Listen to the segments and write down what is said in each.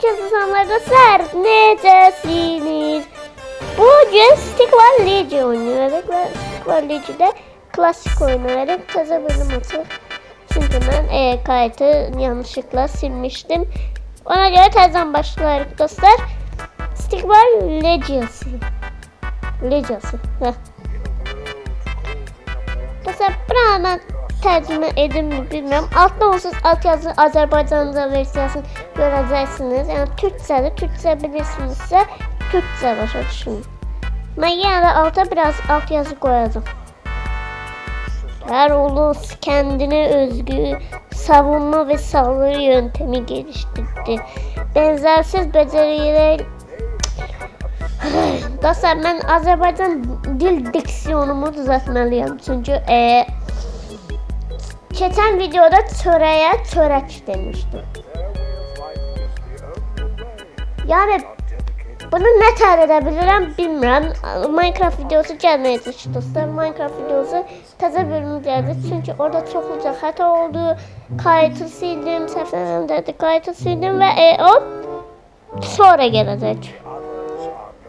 selamlar dostlar. Necəsiniz? Bugün Stick Var Legion oynuyoruz ve Stick Var Legion'de klasik oynuyoruz. Taze bölüm atır. Çünkü ben kayıtı yanlışlıkla silmiştim. Ona göre tezden başlayalım dostlar. Stick Var Legacy. Dostlar buradan tercüme edin bilmiyorum. Alttan olsun alt yazı Azerbaycanca versiyasını göreceksiniz. Yani Türkçe bilirsinizse Türkçe başa düşünün. Ben yine de alta biraz alt yazı koyacağım. Her ulus kendine özgü savunma ve saldırı yöntemi geliştirdi. Benzersiz beceriler. Dostlar ben Azerbaycan dil diksiyonumu düzeltmeliyim. Çünkü geçen videoda çörek demiştim. Yani bunu ne tarz edebilirim bilmiyorum. Minecraft videosu gelmeye çalıştı dostlar. Minecraft videosu taze bölümü geldi. Çünkü orada çokluca hata oldu. Kayıtı sildim. Seflerimde kayıtı sildim ve o sonra gelecek.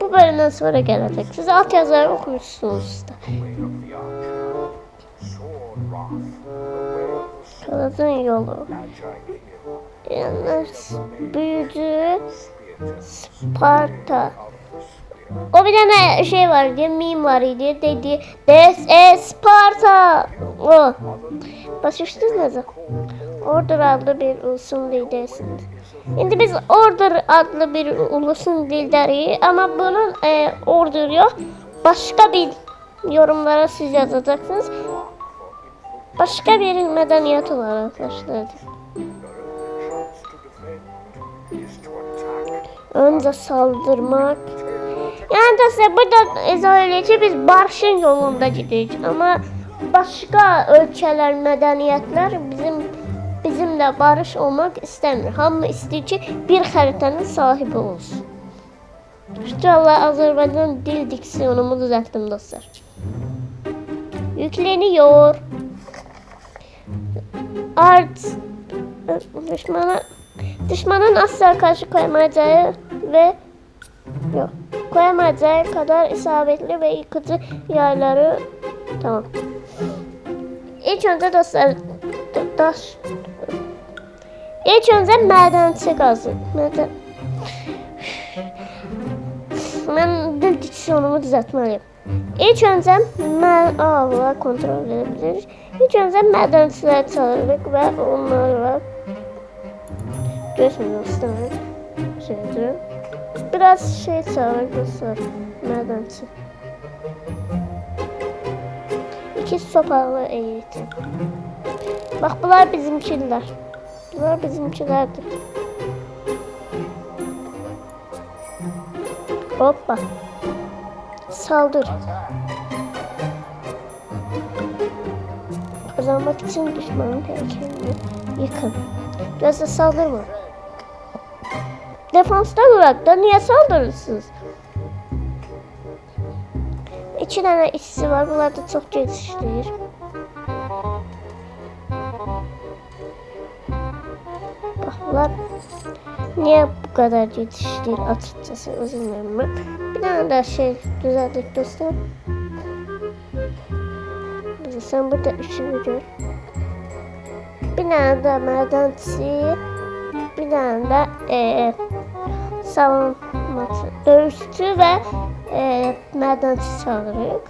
Bu bölümden sonra gelecek. Siz alt yazıları okumuşsunuz da. Kaladın yolu. Yalnız büyücü Sparta. O bir tane şey var diye meme var idi dedi. This is Sparta. O. Başıştınız mı? Order adlı bir ulusun lidersiniz. Şimdi biz Order adlı bir ulusun lideriyiz ama bunun Order yok. Başka bir yorumlara siz yazacaksınız. Başka bir medeniyet olarak başladı. Önce saldırmak. Yani dostlar burada izah biz barışın yolunda gidiyoruz ama başka ülkeler, medeniyetler bizimle barış olmak istemiyor. Hamı istiyor ki bir haritanın sahibi olsun. İnşallah Azerbaycan dil diksiyonumu düzelttim dostlar. Yükleniyor. Düşmanın asla karşı koyamayacağı ve koyamayacağı kadar isabetli ve yıkıcı yayları. Tamam. İlk önce dostlar madençi kazın. Ben dil diksiyonumu düzeltmeliyim. İlk önce Allah kontrol edebiliriz. İlk önce madençiler çağırdık ve onlarla göçmüyor istemek şeydir. Biraz şey çağırdık dostlar. Madençi. İki sopalı eğitim. Bak bunlar bizimkiler. Bunlar bizimkilerdir. Hoppa. Saldır. Kazanmak için düşmanın heykelini yıkın. Biraz da saldırma. Defansta durak da niye saldırırsınız? İki tane işçi var. Bunlar da çok geliştirir. Bak bunlar niye bu kadar geliştirir açıkçası özür dilerim. Bir tane daha şey düzelttik dostlar. Sen burada işini gör. Bir tane de madençi, bir tane de savunması, dövüşçü ve madençi çağırıyoruz.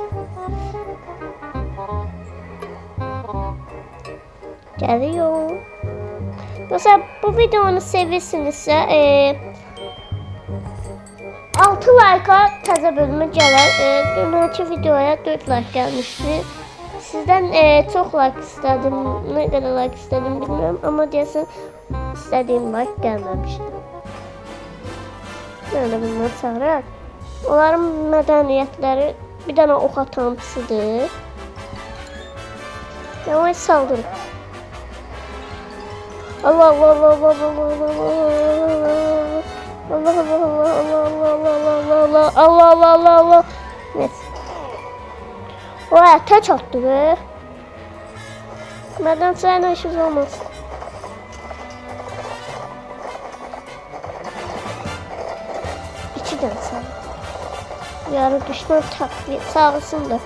Geliyor. Mesela bu videonu seviyorsunuzsa 6 like'a taze bölümü gələr. Dünənki videoya 4 like gelmişti. Sizden çok like istedim. Ne kadar like istedim bilmiyorum ama diyorsun istediğim like gelmemişti. Yani bunları çağırarak. Onların medeniyetleri bir tane ok atansıdır. Yavaş saldırın. Allah Allah Allah Allah Allah Allah Allah Allah Allah Allah Allah Allah Allah Allah Allah Allah. Neyse. O ateş attı be. Benden sana işimiz olmaz. tane sağ. Yarı düşman takviye sağısındır.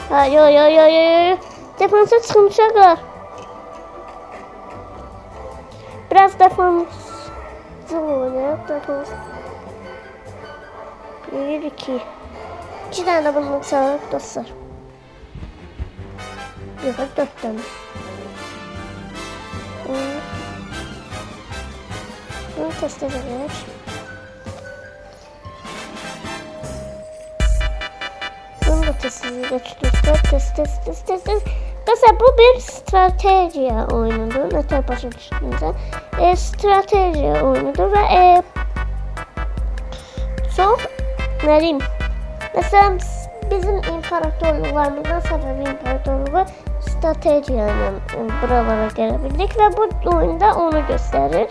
Ha yo yo yo yo yo. Defansa çıkmışlar. Biraz defans oynayıp defans. 1 2. 2 tane bunun sağlık dostlar. Yok 4 tane. Bunu test edelim. Bunu da test edelim. Test. Mesela bu bir strateji oyunudur. Ne kadar başa düştüğünüzde. Strateji oyunudur ve çok ne diyeyim. Mesela bizim imparatorluklarımızdan sebebi imparatorluğu stratejiyle buralara gelebildik ve bu oyunda onu gösterir.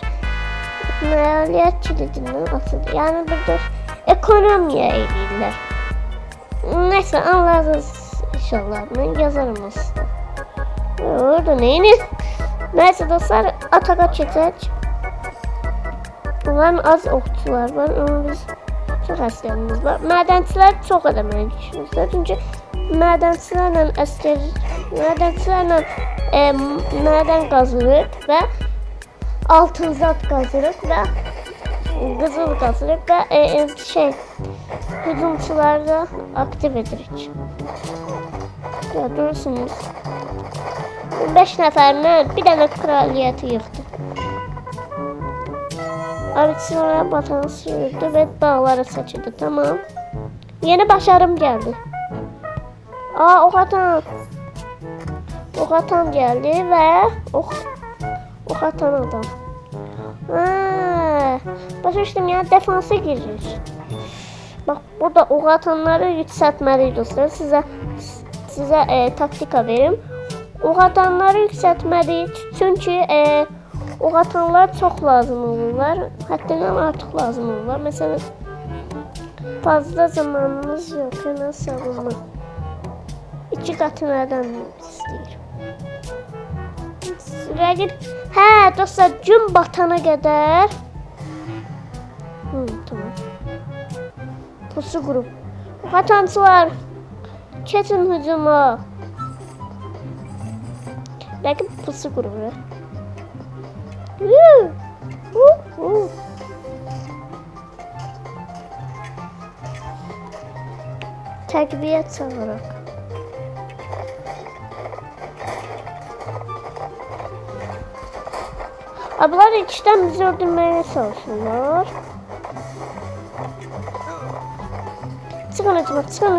Maliyet kilidinin atılır. Yani burada ekonomiye eğilir. Neyse anlarız inşallah. Ben yazarım aslında. Orada neyiniz? Neyse dostlar ataka çetek. Bunların az okçular var ama biz çok askerimiz var. Mədənçilər çox ödemeyi düşünürlər. Çünkü mədənçilərlə mədən qazırıq və altın zat qazırıq və qızıl qazırıq və hücumçuları da aktiv edirik. Ya durursunuz. 5 nəfərlə bir dənə kraliyyəti yıxdı. Abitsinara batanı sürdü ve dağlara saçıldı. Tamam. Yeni başarım geldi. Aa ok atan. Ok atan geldi ve ok atan adam. Başa düştüm ya defansa girir. Bak burada ok atanları yükseltmeliyiz dostlar. Size taktika verim. Ok atanları yükseltmeliyiz. Çünkü ok atanlar çok lazım olurlar. Haddinden artık lazım olurlar. Mesela fazla zamanımız yok. Nasıl savunma? 2 katı nereden istəyir? Rəqib dostlar gün batana kadar. Tamam. Pusu qrup. Ok atancılar keçin hücuma. Rəqib pusu qrubu. Təqviyyət çağıraq. Ablar içdən bizi öldürməyə çalışırlar. Çıxın hücuma. Çıxın.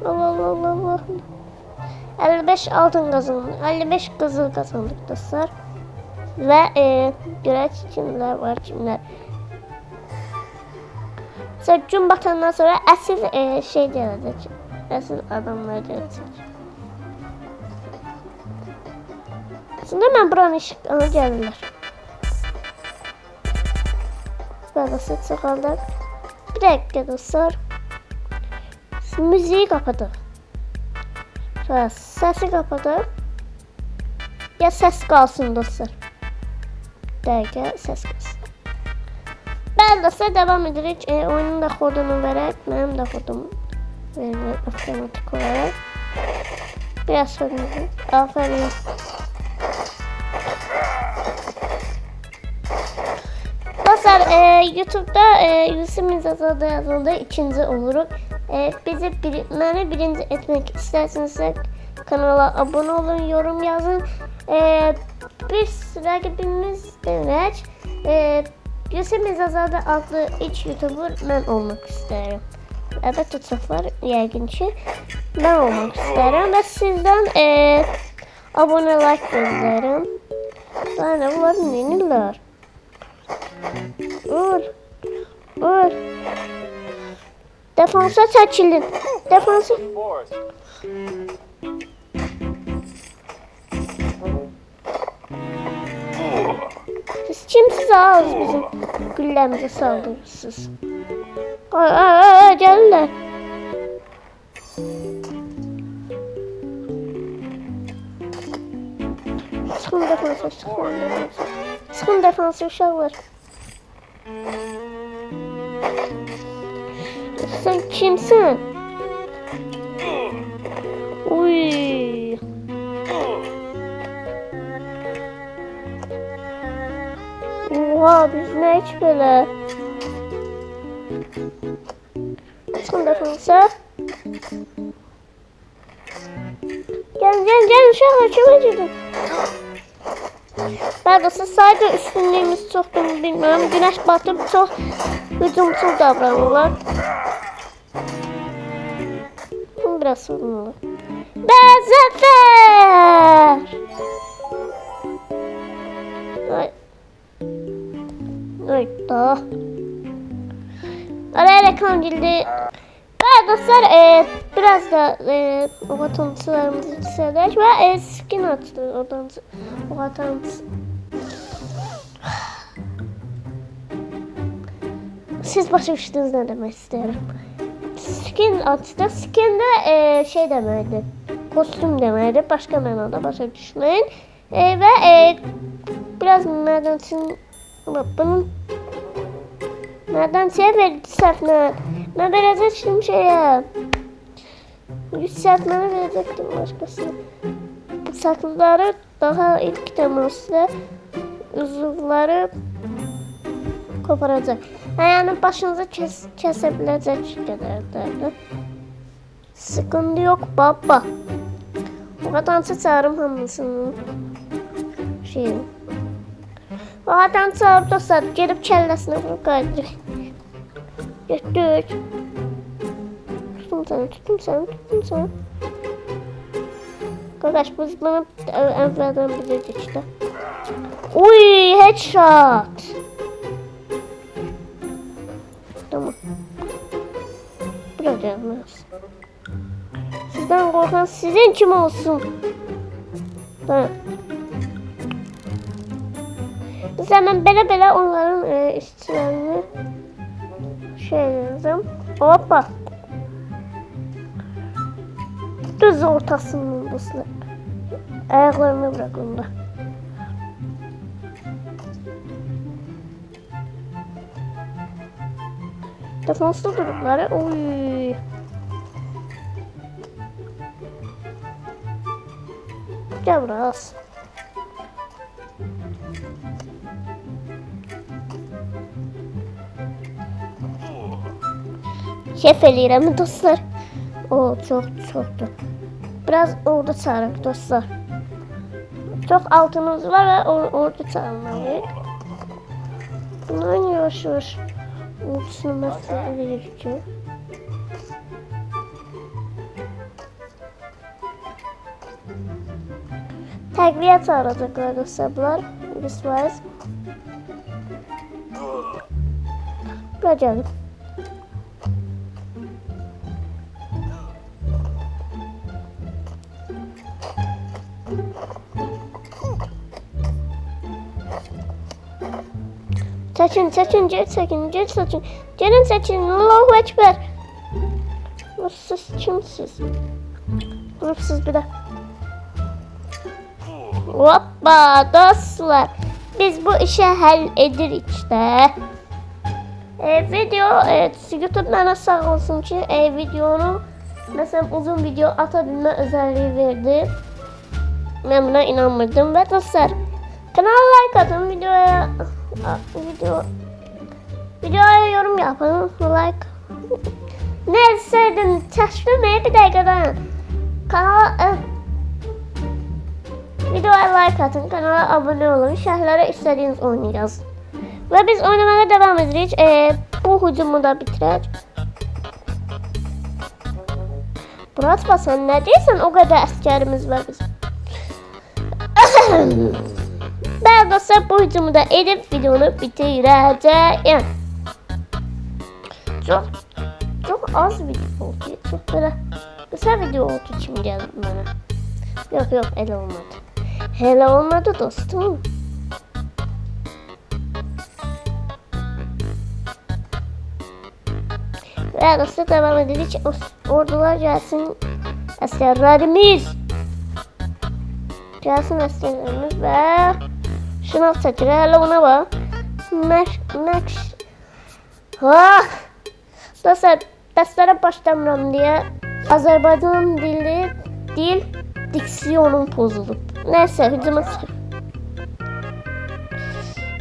Allah. 55 altın kazandık. 55 kızıl kazandık dostlar. Ve görək kimler var kimler. Sonra gün batandan sonra əsl gələcək. Əsl adamlar gələcək. Şimdi mən buranın işıqlarına gəlirlər. Bəqəsi çıxaldıq. Bir dəqiqə dostlar. Müziği kapatıq. Sesi kapatalım. Ya ses kalsın dostlar. Dəqiqə ses kalsın. Ben dostlar devam edirik. Oyunun da kodunu verək. Benim de kodum verilir otomatik olarak. Biraz sonra. Aferin. Dostlar YouTube'da Yusuf Mizazada yazıldı. 2. oluruq. Beni birinci etmek isterseniz kanala abone olun, yorum yazın. Bir rakibimiz demek. Yusuf Mizazada adlı ilk YouTuber ben olmak isterim. Evet çok var yəqin ki ben olmak isterim ve sizden abone like gözlerim. Daha ne var neyinler? Vur. Defansa çəkilin. Defansa. Siz kimsiz ağız bizim gülləmizə saldırırsınız. Gəlirlər. Sıkın defansı, sıkın defansı. Sıkın defansı uşaqlar. Sen kimsin? Uy. Oha biz ne hiç böyle. Sıkın defansı. Gel uşaqlar çok acıdım. Daha doğrusu sadece üstünlüğümüz çoktur bilmiyorum. Güneş batıp çok hücumsuz davranırlar. Biraz sorunlu. Zafer! Ay da. Araya reklam girdi. Dostlar biraz da o vatandaşlarımızı yükseldik ve skin açtı oradan o vatandaş. Siz başa düştünüz ne demek isterim. Skin açtı. Skin de şey demekti. Kostüm demekti. Başka mənada başa düşmeyin. Ve biraz mədançın bunun mədançıya verdi səhvlə. Ben verecektim şeye. Yükseltmeni verecektim başkasına. Saklıları daha ilk temasla uzuvları koparacak. Yani başınıza kesebilecek kadardı. Sıkıntı yok baba. O vatandaşı çağırım hamısını. O vatandaşı çağırıp dostlar gelip kellesine vurup kaydırır. Götür. Tuttum sen. Kardeş bu bana evvelden bilirdik işte. Uy headshot. Tamam. Biraz gelmez. Sizden korkan sizin kim olsun? Tamam. Biz hemen bele onların işçilerini şey yazdım. Hoppa. Düz ortasının dostlar. Ayaklarını bırak onda. Defanslı durdukları. Oy. Gel biraz. Şef eləyirəm dostlar. O çoktu. Biraz orada çağırın dostlar. Çok altımız var ve orada çağırmalıyız. Bundan yavaş ultisini mesele verir ki. Təqviyə çağıracaqlar dostlar. Biz varız. Bura gəlin. Çekin, gelin seçin, Allahu Ekber. Siz kimsiz? Grupsuz bir de. Hoppa dostlar. Biz bu işe hal edirik işte. Video, YouTube bana sağ olsun ki videonu mesela uzun video atabilme özelliği verdi. Ben buna inanmırdım ve dostlar kanala like atın, videoya yorum yapın, like. Ne istedin? Çeşmemeyi bir dakikadan. Kanala videoya like atın, kanala abone olun, şərhlərə istediğiniz oyunu yazın. Ve biz oynamaya devam edeceğiz. Bu hücumu da bitirək. Murat sen ne deyirsən? O kadar askerimiz var bizim. Ben dostlar bu hücumu da edip videonu bitireceğim. Çok az video oldu. Çok böyle kısa video oldu için geldi bana. Yok hele olmadı. Hele olmadı dostum. Ve dostlar devam edelim. Ordular gelsin. Askerlerimiz. Gelsin əsgərlərimiz və şınav çəkir. Hələ ona bax. Dostlar, dərslərə başlamıram deyə Azərbaycan dil diksiyonum pozulub. Nəysə, hücuma çıxır.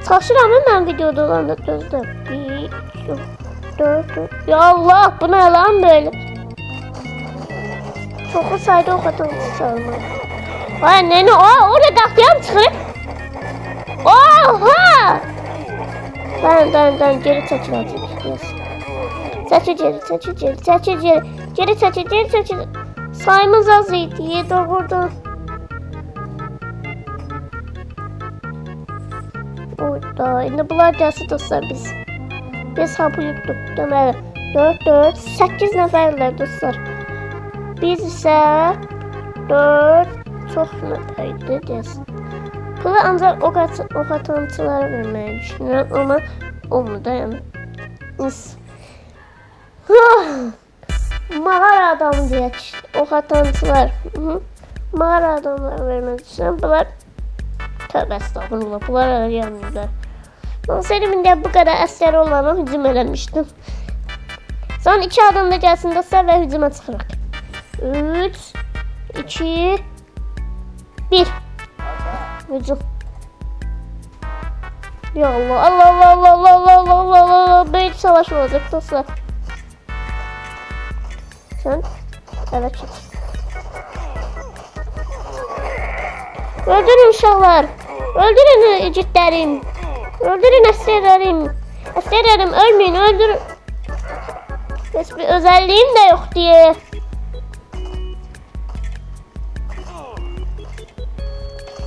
Çalışıram mən videoda olanda gözlə. 1, 4. Ya Allah, bu nə lan böyle? Çoxlu sayda ox atılmış çalma. Ay nene, orada qapıya mı çıxır? Oha! Ben geri çəkiləcək. Çəkil. Sayımız az idi, 7 buradan. Orada, indi bunlar gəlsin dostlar biz. Biz hapı yuttuk. Deməli, 4, 8 nəfərlər dostlar. Biz isə 4, çox nəfərdir deyəsin. Pulu ancaq o atançılara verməyi düşünürəm, amma olmadı da yəni. Mağara adamı deyək, o atançılar. Mağara adamlara verməyi düşünürəm. Bunlar, tövbə estağfurullah, bunlar yanmıyorlar. Serimində bu qədər əsgər olana hücum eləmişdim. Son 2 adam da gəlsin dostlar və hücuma çıxırıq. 3, 2, 1. Hücum. Ya Allah. Böyük savaş olacaq dostlar. Sen evet çek. Öldürün uşaqlar. Öldürün igidlərim. Öldürün əsgərlərim. Əsgərlərim ölməyin, öldürün. Heç bir özelliğim de yok diye.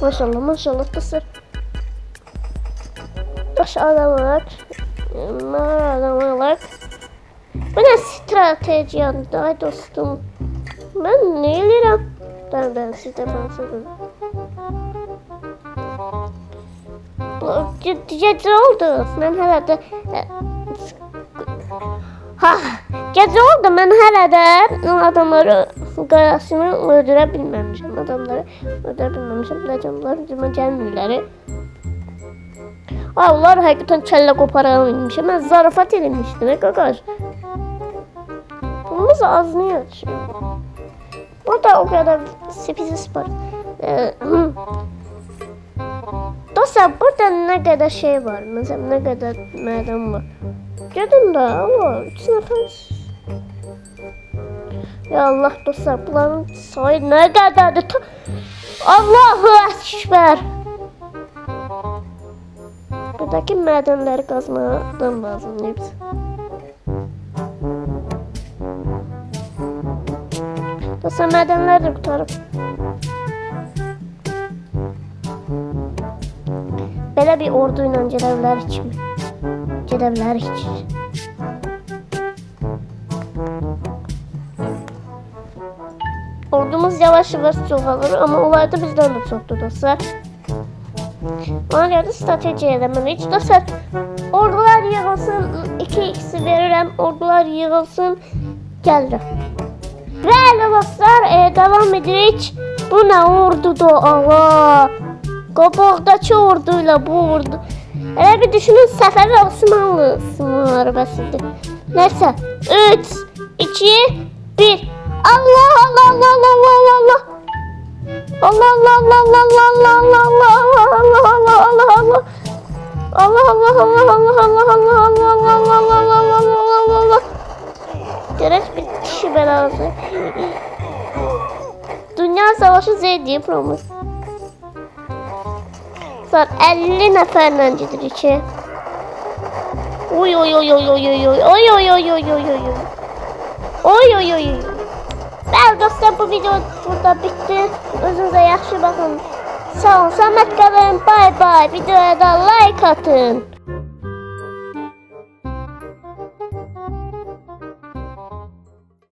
Maşallah dostlar. Baş adamlar. Bu ne stratejiyandı ay dostum. Ben ne elirim? Ben sizde bahsediyorum. Gece oldu. Ben herhalde gece oldu. Ben herhalde adamları qarasını öldürebilmemişim. Adamları öldürebilmemişim. Adamlar hücuma gəlmirlər. Onlar həqiqətən kəllə qoparalmışım. Mən zarafat eləmişdim. Qaqaş. Bunumuz az niyə açıyor? Orada o kadar spesifik var. Dostlar burada ne kadar şey var. Mesela ne kadar mədən var. Gedin də Allah 3 nəfər. Ya Allah dostlar bunların sayı ne kadardır? Allahu Ekber. Buradaki mədənləri qazmadan lazım hepsi. Dostlar mədənləri də qutarıb. Belə bir ordu ilə gedə bilərik mi? Gedə bilərik. Ordumuz yavaş çoğalır ama olayda bizden de çoktu dostlar. Ona göre strateji eləməliyik. Heç dostlar ordular yığılsın, 2x verirəm, ordular yığılsın, gəlirəm. Bəli dostlar, devam edirik. Bu nə ordudur Allah. Qabaqdakı orduyla bu ordu. Elə bir düşünün, Səfəvi Osmanlı müharibəsidir. Nəysə, 3, 2, 1. Allah Allah Allah Allah Allah Allah. Allah Allah Allah Allah Allah Allah Allah Allah Allah Allah Allah. Allah Allah Allah Allah Allah Allah Allah Allah. Gerek bir kişi belası. Dünya savaşı zeydi promus. Saat 50 neferle gidirik ki. Oy oy oy oy oy oy oy oy oy oy oy oy oy. Oy oy oy. Bəli dostlar bu video burada bitti. Özünüzə yaxşı baxın. Sağ olun, Samet qalın. Bye bye. Videoya da like atın.